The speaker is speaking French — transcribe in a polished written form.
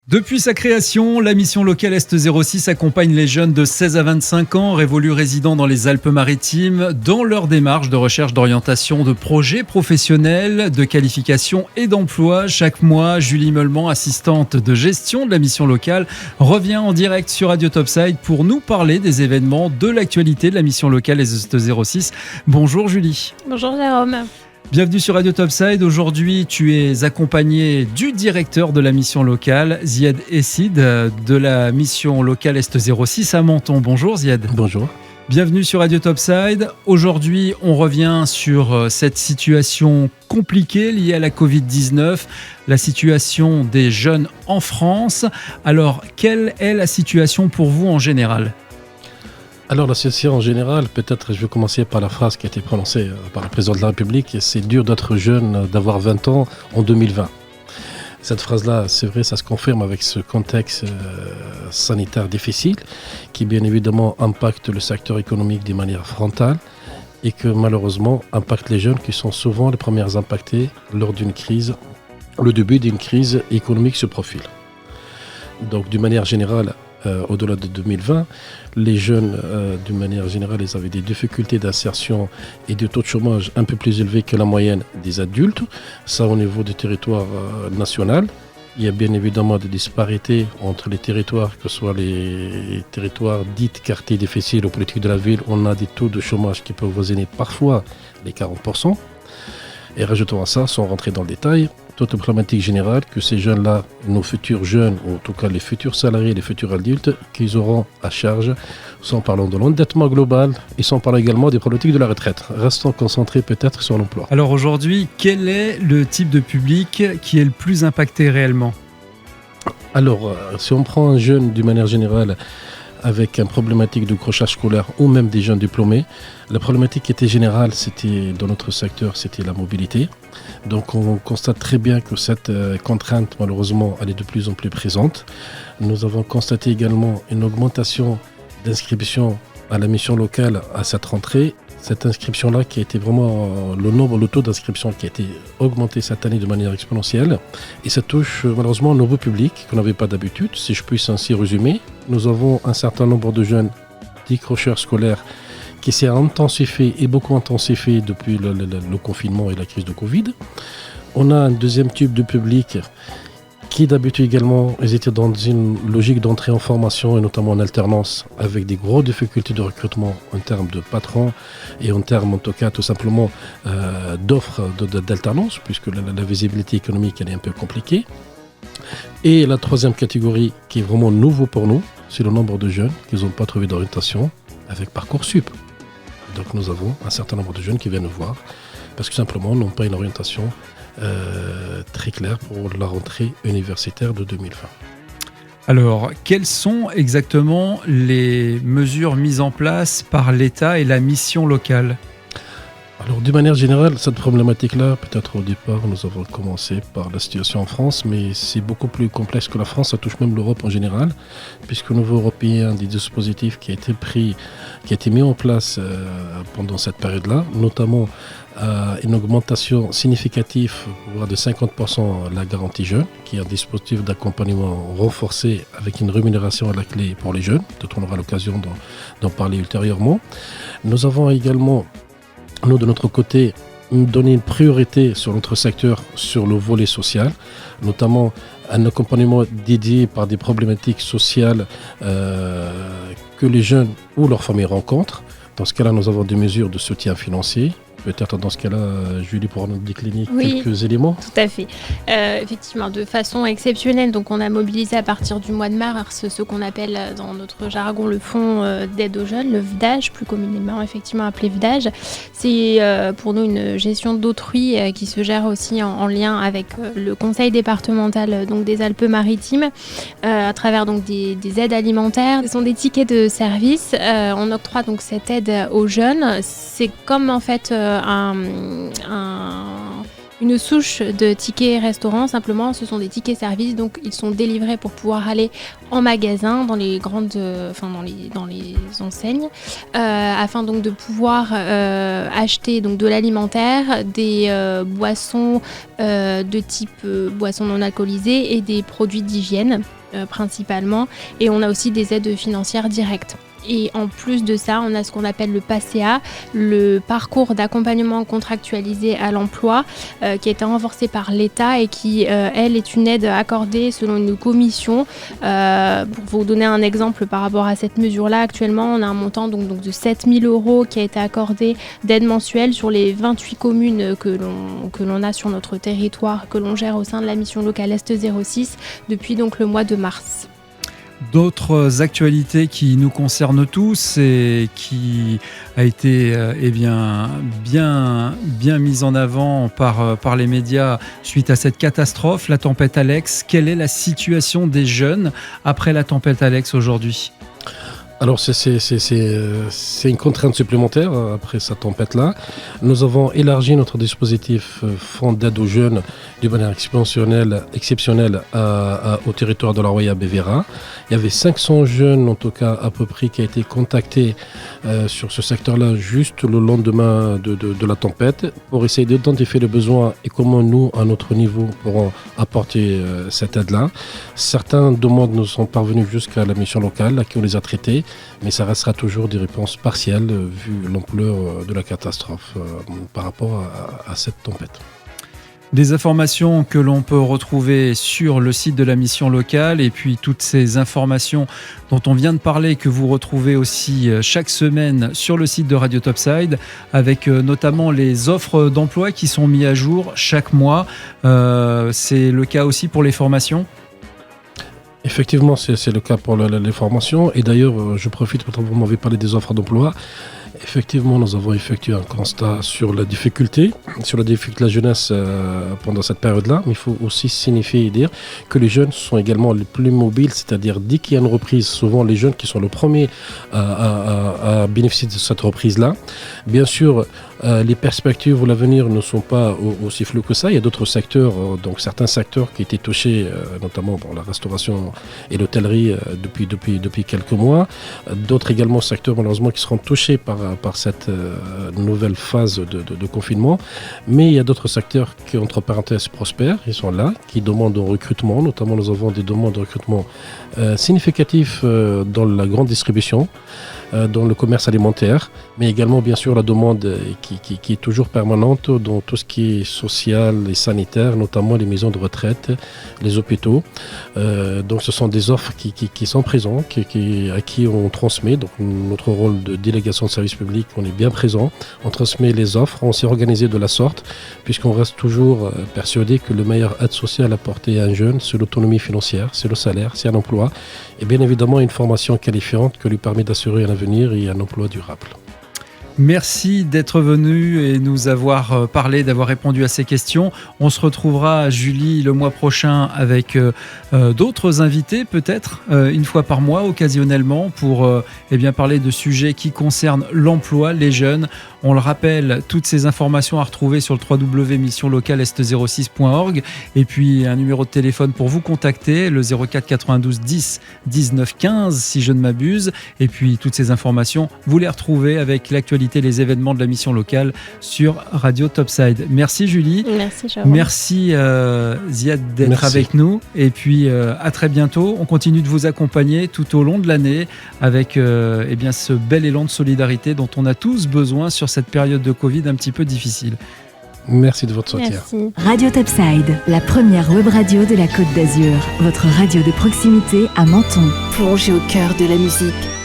Depuis sa création, la mission locale Est 06 accompagne les jeunes de 16 à 25 ans révolus résidant dans les Alpes-Maritimes dans leur démarche de recherche d'orientation de projets professionnels, de qualification et d'emploi. Chaque mois, Julie Meulement, assistante de gestion de la mission locale, revient en direct sur Radio Topside pour nous parler des événements de l'actualité de la mission locale Est 06. Bonjour Julie. Bonjour Jérôme. Bienvenue sur Radio Topside. Aujourd'hui, tu es accompagné du directeur de la mission locale, Ziad Essid, de la mission locale Est 06 à Menton. Bonjour Ziad. Bonjour. Bienvenue sur Radio Topside. Aujourd'hui, on revient sur cette situation compliquée liée à la Covid-19, la situation des jeunes en France. Alors, quelle est la situation pour vous en général ? Alors la situation en général, peut-être je vais commencer par la phrase qui a été prononcée par le président de la République, c'est dur d'être jeune, d'avoir 20 ans en 2020. Cette phrase-là, c'est vrai, ça se confirme avec ce contexte sanitaire difficile qui bien évidemment impacte le secteur économique de manière frontale et que malheureusement impacte les jeunes qui sont souvent les premiers impactés lors d'une crise. Le début d'une crise économique se profile. Donc d'une manière générale, au-delà de 2020, les jeunes, d'une manière générale, ils avaient des difficultés d'insertion et de taux de chômage un peu plus élevés que la moyenne des adultes. Ça, au niveau du territoire national. Il y a bien évidemment des disparités entre les territoires, que ce soit les territoires dits quartiers difficiles aux politiques de la ville. On a des taux de chômage qui peuvent voisiner parfois les 40%. Et rajoutons à ça, sans rentrer dans le détail, toute la problématique générale que ces jeunes-là, nos futurs jeunes, ou en tout cas les futurs salariés, les futurs adultes, qu'ils auront à charge, sans parler de l'endettement global et sans parler également des problématiques de la retraite. Restons concentrés peut-être sur l'emploi. Alors aujourd'hui, quel est le type de public qui est le plus impacté réellement ? Alors, si on prend un jeune d'une manière générale, avec une problématique de crochage scolaire ou même des jeunes diplômés. La problématique qui était générale, c'était dans notre secteur, c'était la mobilité. Donc on constate très bien que cette contrainte, malheureusement, elle est de plus en plus présente. Nous avons constaté également une augmentation d'inscription à la mission locale à cette rentrée. Cette inscription-là qui a été vraiment le taux d'inscription qui a été augmenté cette année de manière exponentielle. Et ça touche malheureusement un nouveau public qu'on n'avait pas d'habitude, si je puis ainsi résumer. Nous avons un certain nombre de jeunes décrocheurs scolaires qui s'est intensifié et beaucoup intensifié depuis le confinement et la crise de Covid. On a un deuxième type de public qui d'habitude également, ils étaient dans une logique d'entrée en formation et notamment en alternance avec des grosses difficultés de recrutement en termes de patrons et en termes en tout cas tout simplement d'offres d'alternance puisque la visibilité économique elle est un peu compliquée. Et la troisième catégorie qui est vraiment nouveau pour nous, c'est le nombre de jeunes qui n'ont pas trouvé d'orientation avec Parcoursup. Donc nous avons un certain nombre de jeunes qui viennent nous voir parce que simplement n'ont pas une orientation très clair pour la rentrée universitaire de 2020. Alors, quelles sont exactement les mesures mises en place par l'État et la mission locale ? Alors, d'une manière générale, cette problématique-là, peut-être au départ, nous avons commencé par la situation en France, mais c'est beaucoup plus complexe que la France, ça touche même l'Europe en général, puisqu'au niveau européen, des dispositifs qui a été mis en place pendant cette période-là, notamment une augmentation significative, voire de 50% la garantie jeune, qui est un dispositif d'accompagnement renforcé avec une rémunération à la clé pour les jeunes, dont on aura l'occasion d'en parler ultérieurement. Nous avons également nous, de notre côté, donner une priorité sur notre secteur, sur le volet social, notamment un accompagnement dédié par des problématiques sociales que les jeunes ou leurs familles rencontrent. Dans ce cas-là, nous avons des mesures de soutien financier. Peut-être dans ce cas-là, Julie pourra nous décliner quelques éléments. Tout à fait. Effectivement, de façon exceptionnelle, donc on a mobilisé à partir du mois de mars ce qu'on appelle dans notre jargon le fonds d'aide aux jeunes, le FDAJ, plus communément effectivement appelé FDAJ. C'est pour nous une gestion d'autrui qui se gère aussi en lien avec le conseil départemental donc des Alpes-Maritimes à travers donc des aides alimentaires. Ce sont des tickets de service. On octroie donc cette aide aux jeunes. C'est comme en fait une souche de tickets restaurants. Simplement, ce sont des tickets services, donc ils sont délivrés pour pouvoir aller en magasin, dans les dans les enseignes, afin donc de pouvoir acheter donc de l'alimentaire, des boissons de type boissons non alcoolisées et des produits d'hygiène principalement. Et on a aussi des aides financières directes. Et en plus de ça, on a ce qu'on appelle le PACEA, le parcours d'accompagnement contractualisé à l'emploi, qui a été renforcé par l'État et qui, elle, est une aide accordée selon une commission. Pour vous donner un exemple par rapport à cette mesure-là, actuellement, on a un montant donc de 7 000 € qui a été accordé d'aide mensuelle sur les 28 communes que l'on a sur notre territoire, que l'on gère au sein de la mission locale Est 06 depuis donc le mois de mars. D'autres actualités qui nous concernent tous et qui a été bien mise en avant par les médias suite à cette catastrophe, la tempête Alex. Quelle est la situation des jeunes après la tempête Alex aujourd'hui ? Alors c'est une contrainte supplémentaire après cette tempête-là. Nous avons élargi notre dispositif fonds d'aide aux jeunes de manière exceptionnelle au territoire de la Roya Bévéra. Il y avait 500 jeunes en tout cas à peu près qui a été contactés sur ce secteur-là juste le lendemain de la tempête pour essayer d'identifier le besoin et comment nous, à notre niveau, pourrons apporter cette aide-là. Certaines demandes nous sont parvenues jusqu'à la mission locale à qui on les a traitées. Mais ça restera toujours des réponses partielles vu l'ampleur de la catastrophe par rapport à cette tempête. Des informations que l'on peut retrouver sur le site de la mission locale et puis toutes ces informations dont on vient de parler que vous retrouvez aussi chaque semaine sur le site de Radio Topside avec notamment les offres d'emploi qui sont mises à jour chaque mois. C'est le cas aussi pour les formations ? Effectivement, c'est le cas pour les formations. Et d'ailleurs, je profite, parce que vous m'avez parlé des offres d'emploi. Effectivement, nous avons effectué un constat sur la difficulté de la jeunesse pendant cette période-là. Mais il faut aussi signifier et dire que les jeunes sont également les plus mobiles, c'est-à-dire dès qu'il y a une reprise, souvent les jeunes qui sont les premiers à bénéficier de cette reprise-là. Bien sûr, les perspectives ou l'avenir ne sont pas aussi floues que ça. Il y a d'autres secteurs, donc certains secteurs qui étaient touchés, notamment la restauration et l'hôtellerie depuis quelques mois. D'autres également secteurs malheureusement qui seront touchés par cette nouvelle phase de confinement. Mais il y a d'autres secteurs qui, entre parenthèses, prospèrent. Ils sont là, qui demandent un recrutement. Notamment, nous avons des demandes de recrutement significatifs dans la grande distribution, dans le commerce alimentaire, mais également bien sûr la demande qui est toujours permanente dans tout ce qui est social et sanitaire, notamment les maisons de retraite, les hôpitaux. Donc ce sont des offres qui sont présentes, à qui on transmet. Donc notre rôle de délégation de service public, on est bien présent, on transmet les offres, on s'est organisé de la sorte, puisqu'on reste toujours persuadé que le meilleur aide sociale apportée à un jeune, c'est l'autonomie financière, c'est le salaire, c'est un emploi, et bien évidemment une formation qualifiante qui lui permet d'assurer un avenir et un emploi durable. Merci d'être venu et nous avoir parlé, d'avoir répondu à ces questions. On se retrouvera, Julie, le mois prochain avec d'autres invités, peut-être une fois par mois, occasionnellement, pour parler de sujets qui concernent l'emploi, les jeunes. On le rappelle, toutes ces informations à retrouver sur le www.missionlocalest06.org et puis un numéro de téléphone pour vous contacter, le 04 92 10 19 15 si je ne m'abuse. Et puis toutes ces informations, vous les retrouvez avec l'actualité, les événements de la mission locale sur Radio Topside. Merci Julie. Merci Jérôme. Merci Ziad d'être avec nous. Et puis à très bientôt. On continue de vous accompagner tout au long de l'année avec ce bel élan de solidarité dont on a tous besoin sur cette période de Covid un petit peu difficile. Merci de votre soutien. Merci. Radio Topside, la première web radio de la Côte d'Azur. Votre radio de proximité à Menton. Plongez au cœur de la musique.